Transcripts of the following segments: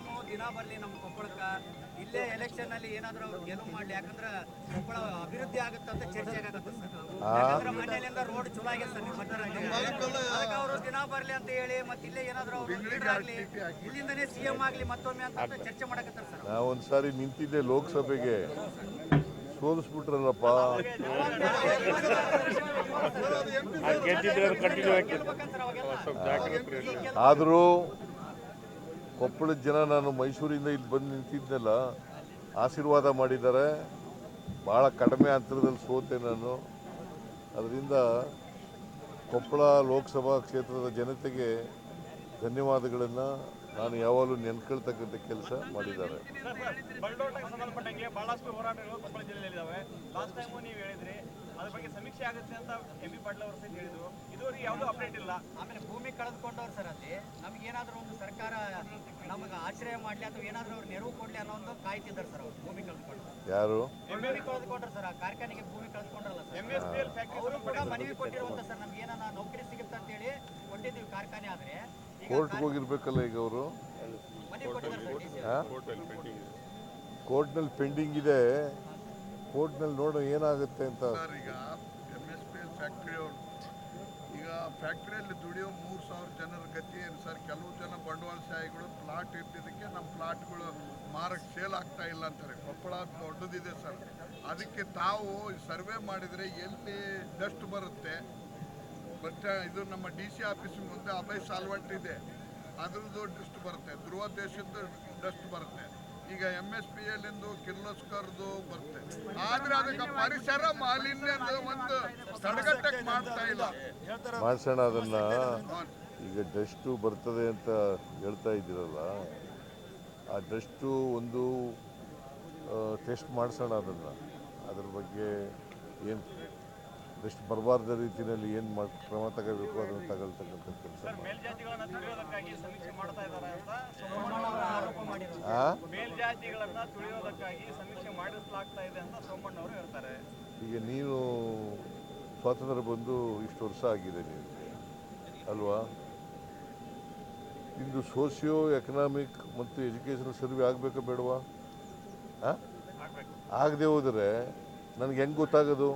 CM ದಿನ ಬರ್ಲಿ ನಮ್ಮ ಕೊಪ್ಪಳಕ್ಕೆ ಇಲ್ಲೇ ಎಲೆಕ್ಷನ್ ಅಲ್ಲಿ ಏನಾದ್ರು ಅವ್ರು ಗೆಲುವು ಮಾಡ್ಲಿ, ಯಾಕಂದ್ರೆ ಕೊಪ್ಪಳ ಅಭಿವೃದ್ಧಿ ಆಗುತ್ತೆ ಅಂತ ಚರ್ಚೆ ಆಗತ್ತೆ ಸರ್. ಯಾಕಂದ್ರೆ ಮನೆಯಲ್ಲಿಂದ ರೋಡ್ ಚಲೋ ಆಗಿದೆ ಸರ್, ಅದಕ್ಕೆ ಅವರು ದಿನ ಬರ್ಲಿ ಅಂತ ಹೇಳಿ ಮತ್ತೆ ಇಲ್ಲೇ ಏನಾದ್ರು ಅವ್ರು ಲೀಡರ್ ಆಗ್ಲಿ, ಇಲ್ಲಿಂದನೇ ಸಿಎಂ ಆಗ್ಲಿ ಮತ್ತೊಮ್ಮೆ ಅಂತ ಚರ್ಚೆ ಮಾಡಕತ್ತಾರೆ ಸರ್. ನಾ ಒಂದ್ಸಾರಿ ನಿಂತಿದ್ದೆ ಲೋಕಸಭೆಗೆ, ಸೋಲಿಸ್ಬಿಟ್ರಲ್ಲಪ್ಪ. ಆದರೂ ಕೊಪ್ಪಳದ ಜನ, ನಾನು ಮೈಸೂರಿಂದ ಇಲ್ಲಿ ಬಂದು ನಿಂತಿದ್ದೆಲ್ಲ ಆಶೀರ್ವಾದ ಮಾಡಿದ್ದಾರೆ. ಭಾಳ ಕಡಿಮೆ ಅಂತರದಲ್ಲಿ ಸೋತೆ ನಾನು. ಅದರಿಂದ ಕೊಪ್ಪಳ ಲೋಕಸಭಾ ಕ್ಷೇತ್ರದ ಜನತೆಗೆ ಧನ್ಯವಾದಗಳನ್ನು ನಾನು ಯಾವಾಗಲೂ ನೆನ್ಕೊಳ್ತಕ್ಕಂಥ ಕೆಲಸ ಮಾಡಿದ್ದಾರೆ. ಸಂಬಂಧಪಟ್ಟಂಗೆ ಬಹಳಷ್ಟು ಹೋರಾಟಗಳು ಕೊಪ್ಪಳ ಜಿಲ್ಲೆಯಲ್ಲಿದ್ದಾವೆ. ಲಾಸ್ಟ್ ಟೈಮು ನೀವು ಹೇಳಿದ್ರಿ ಅದ್ರ ಬಗ್ಗೆ ಸಮೀಕ್ಷೆ ಆಗುತ್ತೆ ಅಂತ ಎಂ ಬಿ ಪಾಟೀಲ್ ಅವರು ಸಹ ಹೇಳಿದ್ರು. ಇದುವರೆಗೆ ಯಾವುದೂ ಅಪ್ಡೇಟ್ ಇಲ್ಲ. ಆಮೇಲೆ ಭೂಮಿ ಕಳೆದುಕೊಂಡವ್ರು ಸರ್, ಅಲ್ಲಿ ನಮ್ಗೆ ಏನಾದರೂ ಒಂದು ಸರ್ಕಾರ ನಮಗೆ ಆಶ್ರಯ ಮಾಡಲಿ ಅಥವಾ ಏನಾದರೂ ಅವ್ರು ನೆರವು ಕೊಡಲಿ ಅನ್ನೋ ಒಂದು ಕಾಯ್ತಿದ್ದಾರೆ ಸರ್. ಅವ್ರು ಭೂಮಿ ಕಳೆದುಕೊಂಡು ಯಾರು ಭೂಮಿ ಕಳೆದುಕೊಂಡ್ರು ಸರ್, ಆ ಕಾರ್ಖಾನೆಗೆ ಭೂಮಿ ಕಳೆದುಕೊಂಡ್ರಲ್ಲ ಸರ್, ಅವರು ಕೂಡ ಮನವಿ ಕೊಟ್ಟಿರುವಂತ ಸರ್, ನಮ್ಗೆ ಏನಾರ ನೌಕರಿ ಸಿಗುತ್ತೆ ಅಂತ ಹೇಳಿ ಕೊಟ್ಟಿದ್ದೀವಿ ಕಾರ್ಖಾನೆ. ಆದರೆ ಕೋರ್ಟ್ಗೆ ಹೋಗಿರ್ಬೇಕಲ್ಲ ಈಗ ಅವರು. ಮನವಿ ಕೊಟ್ಟಿದ್ದಾರೆ ಸರ್, ಕೋರ್ಟ್ನಲ್ಲಿ ಪೆಂಡಿಂಗ್ ಇದೆ. ಕೋರ್ಟ್ನಲ್ಲಿ ನೋಡೋ ಏನಾಗುತ್ತೆ ಅಂತ. ಈಗ MSPL ಫ್ಯಾಕ್ಟ್ರಿಯವರು ಈಗ ಫ್ಯಾಕ್ಟ್ರಿಯಲ್ಲಿ ದುಡಿಯೋ 3,000 ಜನರ ಗತಿ ಏನು ಸರ್? ಕೆಲವು ಜನ ಬಂಡವಾಳಶಾಹಿಗಳು ಪ್ಲಾಟ್ ಇಟ್ಟಿದ್ದಕ್ಕೆ ನಮ್ಮ ಪ್ಲಾಟ್ಗಳು ಮಾರಕ್ಕೆ ಸೇಲ್ ಆಗ್ತಾ ಇಲ್ಲ ಅಂತಾರೆ. ಕೊಪ್ಪಳ ದೊಡ್ಡದಿದೆ ಸರ್, ಅದಕ್ಕೆ ತಾವು ಸರ್ವೆ ಮಾಡಿದರೆ ಎಲ್ಲಿ ಡಸ್ಟ್ ಬರುತ್ತೆ. ಬಟ್ ಇದು ನಮ್ಮ DC ಆಫೀಸ್ ಮುಂದೆ ಅಭಯ್ ಸಾಲ್ವಂಟ್ ಇದೆ, ಅದ್ರದ್ದು ಡಸ್ಟ್ ಬರುತ್ತೆ. ಧ್ರುವ ದೇಶದ್ದು ಡಸ್ಟ್ ಬರುತ್ತೆ. ಈಗ MSPL ಕಿರ್ಲೋಸ್ಕರ್ದು ಬರುತ್ತೆ. ಆದ್ರೆ ಅದಕ್ಕೆ ಪರಿಸರ ಮಾಲಿನ್ಯ ಒಂದು ತಡೆಗಟ್ಟಕ್ಕೆ ಮಾಡ್ತಾ ಇಲ್ಲ. ಮಾಡ್ಸೋಣ ಅದನ್ನ. ಈಗ ಡಸ್ಟು ಬರ್ತದೆ ಅಂತ ಹೇಳ್ತಾ ಇದ್ದೀರಲ್ಲ, ಆ ಡಸ್ಟು ಒಂದು ಟೆಸ್ಟ್ ಮಾಡಿಸೋಣ ಅದನ್ನು. ಅದ್ರ ಬಗ್ಗೆ ಏನು ಡಸ್ಟ್ ಬರಬಾರ್ದ ರೀತಿಯಲ್ಲಿ ಏನು ಕ್ರಮ ತಗೋಬೇಕು ಅದನ್ನು ತಗೊಳ್ತಕ್ಕಂಥ ಕೆಲಸ. ಮೇಲ್ಜಾತಿಗಳನ್ನ ತುಳಿಯೋದಕ್ಕಾಗಿ ಸಮೀಕ್ಷೆ ಮಾಡ್ತಾ ಇದ್ದಾರೆ ಅಂತ ಮೇಲ್ಜಾತಿಗಳನ್ನ ತುಳಿಯೋದಕ್ಕಾಗಿ ಸಮೀಕ್ಷೆ ಮಾಡಿಸಲಾಗ್ತಾ ಇದೆ ಅಂತ ಸೋಮಣ್ಣ ಅವರು ಹೇಳ್ತಾರೆ. ಈಗ ನೀನು ಸ್ವಾತಂತ್ರ್ಯ ಬಂದು ಇಷ್ಟು ವರ್ಷ ಆಗಿದೆ ನಿಮಗೆ ಅಲ್ವಾ? ಇಂದು ಸೋಷಿಯೋ ಎಕನಾಮಿಕ್ ಮತ್ತು ಎಜುಕೇಷನ್ ಸರ್ವೆ ಆಗಬೇಕಾ ಬೇಡವಾ? ಆಗದೆ ಹೋದರೆ ನನಗೆ ಹೆಂಗೆ ಗೊತ್ತಾಗೋದು?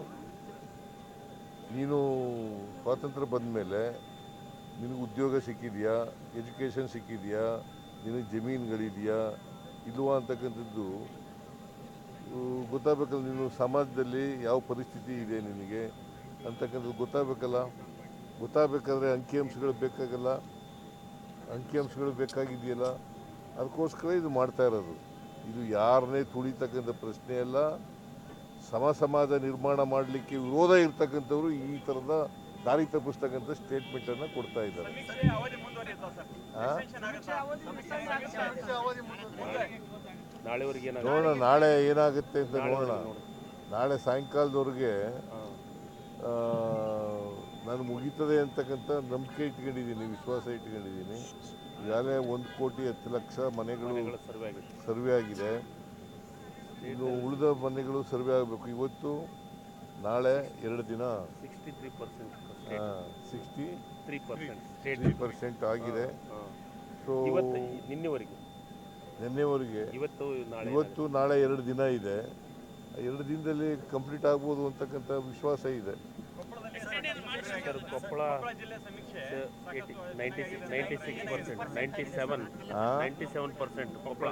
ನೀನು ಸ್ವಾತಂತ್ರ್ಯ ಬಂದ ಮೇಲೆ ನಿನಗೆ ಉದ್ಯೋಗ ಸಿಕ್ಕಿದೆಯಾ, ಎಜುಕೇಷನ್ ಸಿಕ್ಕಿದೆಯಾ, ನಿನಗೆ ಜಮೀನುಗಳಿದೆಯಾ ಇಲ್ವಾ ಅಂತಕ್ಕಂಥದ್ದು ಗೊತ್ತಾಗಬೇಕಲ್ಲ. ನೀನು ಸಮಾಜದಲ್ಲಿ ಯಾವ ಪರಿಸ್ಥಿತಿ ಇದೆ ನಿನಗೆ ಅಂತಕ್ಕಂಥದ್ದು ಗೊತ್ತಾಗಬೇಕಲ್ಲ. ಗೊತ್ತಾಗಬೇಕಾದ್ರೆ ಅಂಕಿಅಂಶಗಳು ಬೇಕಾಗಲ್ಲ. ಅಂಕಿಅಂಶಗಳು ಬೇಕಾಗಿದೆಯಲ್ಲ, ಅದಕ್ಕೋಸ್ಕರ ಇದು ಮಾಡ್ತಾ ಇರೋದು. ಇದು ಯಾರನ್ನೇ ತುಳಿತಕ್ಕಂಥ ಪ್ರಶ್ನೆ ಅಲ್ಲ. ಸಮಾಜ ನಿರ್ಮಾಣ ಮಾಡಲಿಕ್ಕೆ ವಿರೋಧ ಇರ್ತಕ್ಕಂಥವ್ರು ಈ ಥರದ ದಾರಿ ತಪ್ಪಿಸ್ತಕ್ಕಂಥ ಸ್ಟೇಟ್ಮೆಂಟನ್ನು ಕೊಡ್ತಾ ಇದ್ದಾರೆ. ನೋಡೋಣ ನಾಳೆ ಏನಾಗುತ್ತೆ ಅಂತ ನೋಡೋಣ. ನಾಳೆ ಸಾಯಂಕಾಲದವರೆಗೆ ನಾನು ಮುಗೀತದೆ ಅಂತಕ್ಕಂಥ ನಂಬಿಕೆ ಇಟ್ಕೊಂಡಿದ್ದೀನಿ, ವಿಶ್ವಾಸ ಇಟ್ಕೊಂಡಿದ್ದೀನಿ. ಈಗಾಗಲೇ 1,10,00,000 ಮನೆಗಳು ಸರ್ವೆ ಆಗಿದೆ. ಇನ್ನು ಉಳಿದ ಮನೆಗಳು ಸರ್ವೆ ಆಗಬೇಕು. ಇವತ್ತು ನಾಳೆ 2 ದಿನ 63% ಆಗಿದೆ. ಸೊ ನಿನ್ನೆವರೆಗೆ ಇವತ್ತು ನಾಳೆ 2 ದಿನ ಇದೆ. 2 ದಿನದಲ್ಲಿ ಕಂಪ್ಲೀಟ್ ಆಗ್ಬೋದು ಅಂತಕ್ಕಂಥ ವಿಶ್ವಾಸ ಇದೆ. ಕೊಪ್ಪಳ ಜಿಲ್ಲೆ ಸಮೀಕ್ಷೆ 97% ಕೊಪ್ಪಳ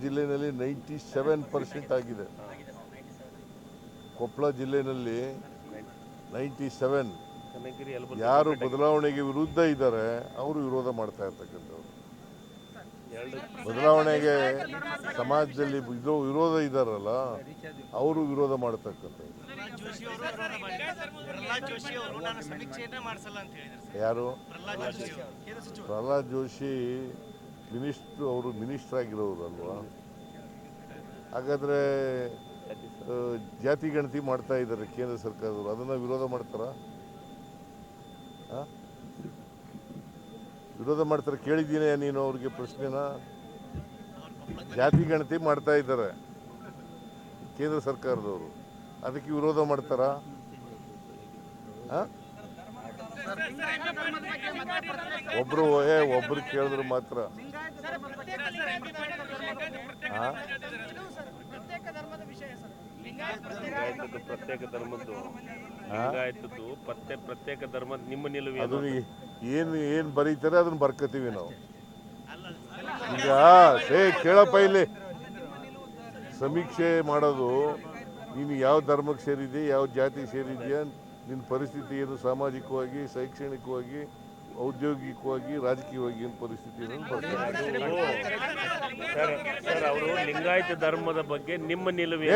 ಜಿಲ್ಲೆಯಲ್ಲಿ 97% ಆಗಿದೆ. ಕೊಪ್ಪಳ ಜಿಲ್ಲೆಯಲ್ಲಿ 97. ಯಾರು ಬದಲಾವಣೆಗೆ ವಿರುದ್ಧ ಇದ್ದಾರೆ ಅವರು ವಿರೋಧ ಮಾಡ್ತಾ ಇರ್ತಕ್ಕಂಥವ್ರು. ಬದಲಾವಣೆಗೆ ಸಮಾಜದಲ್ಲಿ ವಿರೋಧ ಇದ್ದಾರಲ್ಲ ಅವರು ವಿರೋಧ ಮಾಡ್ತಕ್ಕಂಥವ್ರು. ಯಾರು? ಪ್ರಹ್ಲಾದ್ ಜೋಶಿ ಅವರು ಮಿನಿಸ್ಟರ್ ಆಗಿರೋರು ಅಲ್ವಾ? ಹಾಗಾದರೆ ಜಾತಿ ಗಣತಿ ಮಾಡ್ತಾ ಇದ್ದಾರೆ ಕೇಂದ್ರ ಸರ್ಕಾರದವರು, ಅದನ್ನು ವಿರೋಧ ಮಾಡ್ತಾರ? ವಿರೋಧ ಮಾಡ್ತಾರೆ. ಕೇಳಿದ್ದೀನಿ ನೀನು ಅವ್ರಿಗೆ ಪ್ರಶ್ನೆನ? ಜಾತಿ ಗಣತಿ ಮಾಡ್ತಾ ಇದ್ದಾರೆ ಕೇಂದ್ರ ಸರ್ಕಾರದವರು, ಅದಕ್ಕೆ ವಿರೋಧ ಮಾಡ್ತಾರಾ? ಒಬ್ರು ಕೇಳಿದ್ರು ಮಾತ್ರ ಲಿಂಗಾಯತದ್ದು ಪ್ರತ್ಯೇಕ ಧರ್ಮದ್ದು ಲಿಂಗಾಯತದ್ದು ಪ್ರತ್ಯೇಕ ಧರ್ಮದ ನಿಮ್ಮ ನಿಲುವು ಅದು ಏನು ಬರೀತಾರೆ ಅದನ್ನ ಬರ್ಕೋತೀವಿ ನಾವು. ಈಗ ಕೇಳಪ್ಪ ಇಲ್ಲಿ, ಸಮೀಕ್ಷೆ ಮಾಡೋದು ನೀನು ಯಾವ ಧರ್ಮಕ್ಕೆ ಸೇರಿದೆ, ಯಾವ ಜಾತಿಗೆ ಸೇರಿದೆಯಾ, ನಿನ್ನ ಪರಿಸ್ಥಿತಿ ಏನು, ಸಾಮಾಜಿಕವಾಗಿ, ಶೈಕ್ಷಣಿಕವಾಗಿ, ಔದ್ಯೋಗಿಕವಾಗಿ, ರಾಜಕೀಯವಾಗಿ ಏನು ಪರಿಸ್ಥಿತಿ ಸರ್ ಅವರು ಲಿಂಗಾಯತ ಧರ್ಮದ ಬಗ್ಗೆ ನಿಮ್ಮ ನಿಲುವು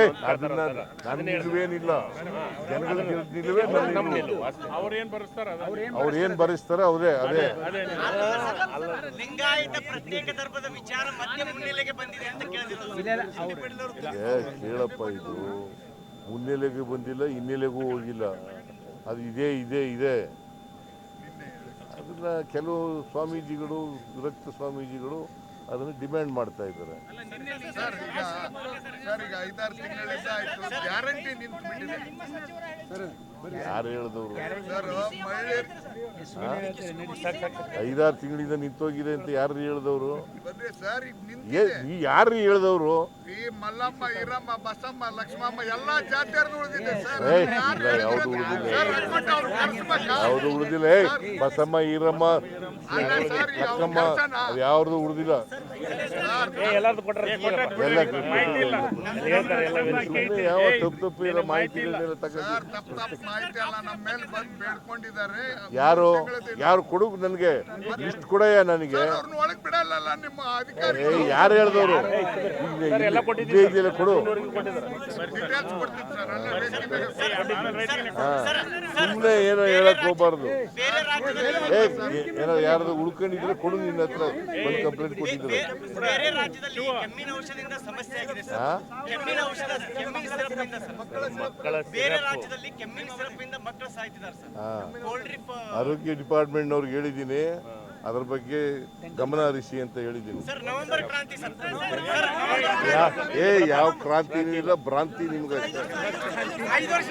ನನ್ನ ನಿಲುವೇನಿಲ್ಲ, ಜನಗಳ ನಿಲುವೇ ನಮ್ಮ ನಿಲುವು. ಅವ್ರು ಏನ್ ಬರೆಸ್ತಾರ ಅವರೇ ಅದೇ. ಲಿಂಗಾಯತ ಪ್ರತ್ಯೇಕ ಧರ್ಮದ ವಿಚಾರ ಮತ್ತೆ ಮುನ್ನೆಲೆಗೆ ಬಂದಿದೆ ಅಂತ ಕೇಳಪ್ಪ, ಇದು ಮುನ್ನೆಲೆಗೆ ಬಂದಿಲ್ಲ, ಹಿನ್ನೆಲೆಗೂ ಹೋಗಿಲ್ಲ, ಅದು ಇದೆ. ಅದನ್ನ ಕೆಲವು ಸ್ವಾಮೀಜಿಗಳು, ವಿರಕ್ತ ಸ್ವಾಮೀಜಿಗಳು ಅದನ್ನು ಡಿಮ್ಯಾಂಡ್ ಮಾಡ್ತಾ ಇದ್ದಾರೆ. ಸರ್ ಈಗ 5-6 ತಿಂಗಳಿಂದ ಆಯ್ತು ಗ್ಯಾರಂಟಿ ನಿಂತುಬಿಟ್ಟಿದೆ. ಯಾರು ಹೇಳಿದವರು? ಸರ್ ಮಹಿಳೆಯರು 5-6 ತಿಂಗಳಿಂದ ನಿಂತೋಗಿದೆ ಅಂತ ಯಾರು ಹೇಳಿದವರು? ಬಂದ್ರೆ ಸರ್ ಈಗ ನಿಂತಿದೆ. ಯಾರು ಹೇಳಿದವರು? ಈ ಮಲ್ಲಮ್ಮ, ಈರಮ್ಮ, ಬಸಮ್ಮ, ಲಕ್ಷ್ಮಮ್ಮ ಎಲ್ಲಾ ಜಾತಿಯರ್ದು ಉಳಿದಿದೆ ಸರ್. ಯಾವುದು ಉಳಿದಿಲ್ಲ, ಸರ್ ಅನ್ಬಿಟ್ಟು ಅವ್ರು ಕರ್ಸ್ಬೇಕಾ? ಯಾವುದು ಉಳಿದಿಲ್ಲ. ಬಸಮ್ಮ, ಈರಮ್ಮ, ಅಕ್ಕಮ್ಮ, ಅದು ಯಾವ್ದು ಉಳಿದಿಲ್ಲ. ಯಾವ ತಪ್ಪು ಇರೋ ಮಾಹಿತಿಗಳನ್ನೆಲ್ಲ ಸರ್ ತಪ್ಪು ಮಾಹಿತಿ ಎಲ್ಲ ನಮ್ಮ ಮೇಲೆ ಬಂದು ಬೇಡ್ಕೊಂಡಿದ್ದಾರೆ. ಯಾರು ಕೊಡು, ನನಗೆ ಲಿಸ್ಟ್ ಕೊಡಯ್ಯ ನನಗೆ. ಅವ್ರನ್ನ ಒಳಗ್ ಬಿಡಲ್ಲ ನಿಮ್ಮ ಅಧಿಕಾರಿ. ಯಾರು ಹೇಳಿದವರು? ಇದೆಯಲ್ಲ ಕೊಡು. ಡೀಟೇಲ್ಸ್ ಕೊಡ್ತೀನಿ ಸರ್. ಅಲ್ಲ ಸುಮ್ಮನೆ ಏನೋ ಹೇಳಕ್ ಹೋಗ್ಬಾರ್ದು. ಏನೋ ಯಾರ್ದು ಉಳ್ಕೊಂಡಿದ್ರೆ ಕೊಡು, ನಿನ್ನ ಹತ್ರ ಒಂದು ಕಂಪ್ಲೇಂಟ್ ಕೊಟ್ಟಿದ್ರೆ. ಬೇರೆ ರಾಜ್ಯದಲ್ಲಿ ಕೆಮ್ಮಿನ ಔಷಧದಿಂದ ಸಮಸ್ಯೆ ಆಗಿದೆ ಸರ್. ಕೆಮ್ಮಿನ ಬೇರೆ ರಾಜ್ಯದಲ್ಲಿ ಕೆಮ್ಮಿನ ಸಿರಪ್ಪಿಂದ ಮಕ್ಕಳು ಸಾಯ್ತಿದ್ದಾರೆ ಸರ್. ಆರೋಗ್ಯ ಡಿಪಾರ್ಟ್ಮೆಂಟ್ನವ್ರಿಗೆ ಹೇಳಿದ್ದೀನಿ, ಅದ್ರ ಬಗ್ಗೆ ಗಮನ ಹರಿಸಿ ಅಂತ ಹೇಳಿದ್ದೀನಿ. ಸರ್ ನವೆಂಬರ್ ಕ್ರಾಂತಿ ಸರ್. ಯಾವ ಕ್ರಾಂತಿ ಇಲ್ಲ, ಭ್ರಾಂತಿ ನಿಮ್ಗೆ. 5 ವರ್ಷ